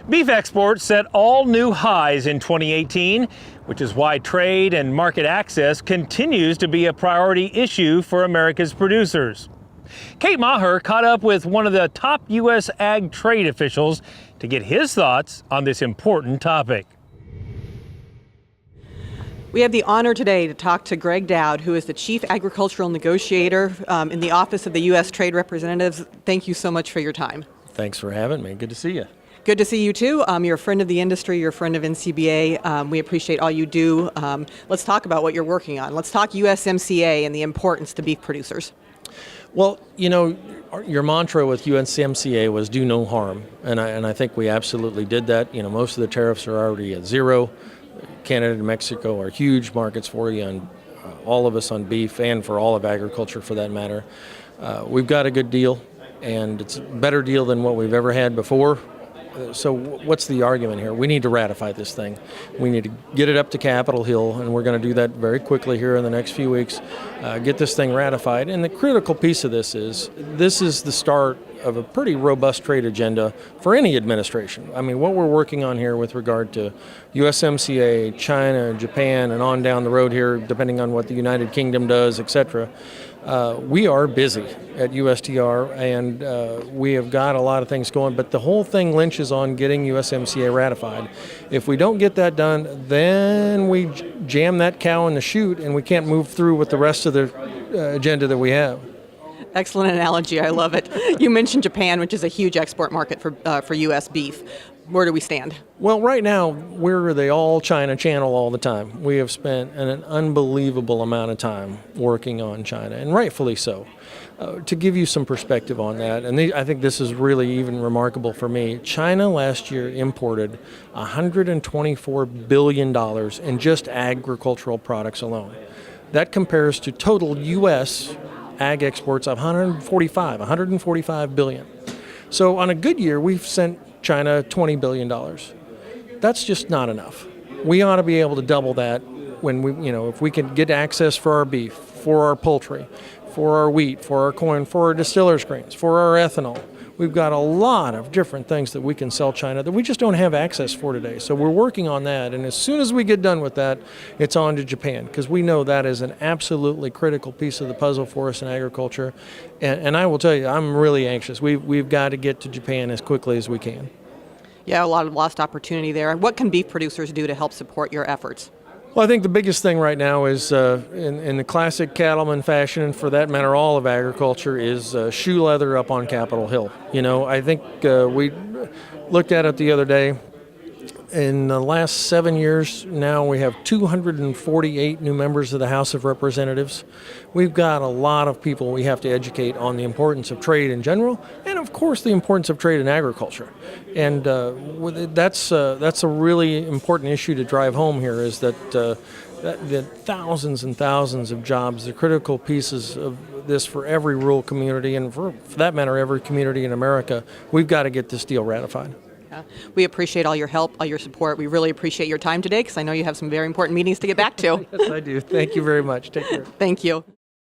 Beef exports set all new highs in 2018, which is why trade and market access continues to be a priority issue for America's producers. Kate Maher caught up with one of the top U.S. ag trade officials to get his thoughts on this important topic. We have the honor today to talk to Gregg Doud, who is the Chief Agricultural Negotiator in the Office of the U.S. Trade Representatives. Thank you so much for your time. Thanks for having me. Good to see you. Good to see you too. You're a friend of the industry, you're a friend of NCBA. We appreciate all you do. Let's talk about what you're working on. Let's talk USMCA and the importance to beef producers. Well, you know, your mantra with USMCA was do no harm, and I think we absolutely did that. You know, most of the tariffs are already at zero. Canada and Mexico are huge markets for you, and all of us on beef, and for all of agriculture for that matter. We've got a good deal, and it's a better deal than what we've ever had before. So what's the argument here? We need to ratify this thing. We need to get it up to Capitol Hill, and we're going to do that very quickly here in the next few weeks, get this thing ratified. And the critical piece of this is the start of a pretty robust trade agenda for any administration. I mean, what we're working on here with regard to USMCA, China, Japan, and on down the road here, depending on what the United Kingdom does, et cetera, we are busy at USTR, and we have got a lot of things going, but the whole thing lynches on getting USMCA ratified. If we don't get that done, then we jam that cow in the chute, and we can't move through with the rest of the agenda that we have. Excellent analogy. I love it. You mentioned Japan, which is a huge export market for U.S. beef. Where do we stand? Well, right now, we're the all-China channel all the time. We have spent an unbelievable amount of time working on China, and rightfully so. To give you some perspective on that, and I think this is really even remarkable for me, China last year imported $124 billion in just agricultural products alone. That compares to total U.S. ag exports of 145 billion. So on a good year, we've sent China $20 billion. That's just not enough. We ought to be able to double that when if we can get access for our beef, for our poultry, for our wheat, for our corn, for our distillers grains, for our ethanol. We've got a lot of different things that we can sell China that we just don't have access for today. So we're working on that, and as soon as we get done with that, it's on to Japan, because we know that is an absolutely critical piece of the puzzle for us in agriculture. And I will tell you, I'm really anxious. We've got to get to Japan as quickly as we can. Yeah, a lot of lost opportunity there. What can beef producers do to help support your efforts? Well, I think the biggest thing right now is, in the classic cattleman fashion, and for that matter all of agriculture, is shoe leather up on Capitol Hill. You know, I think we looked at it the other day. In the last 7 years now, we have 248 new members of the House of Representatives. We've got a lot of people we have to educate on the importance of trade in general, and of course the importance of trade in agriculture. And that's a really important issue to drive home here, is that thousands and thousands of jobs, the critical pieces of this for every rural community, and for that matter every community in America. We've got to get this deal ratified. We appreciate all your help, all your support. We really appreciate your time today, because I know you have some very important meetings to get back to. Yes, I do. Thank you very much. Take care. Thank you.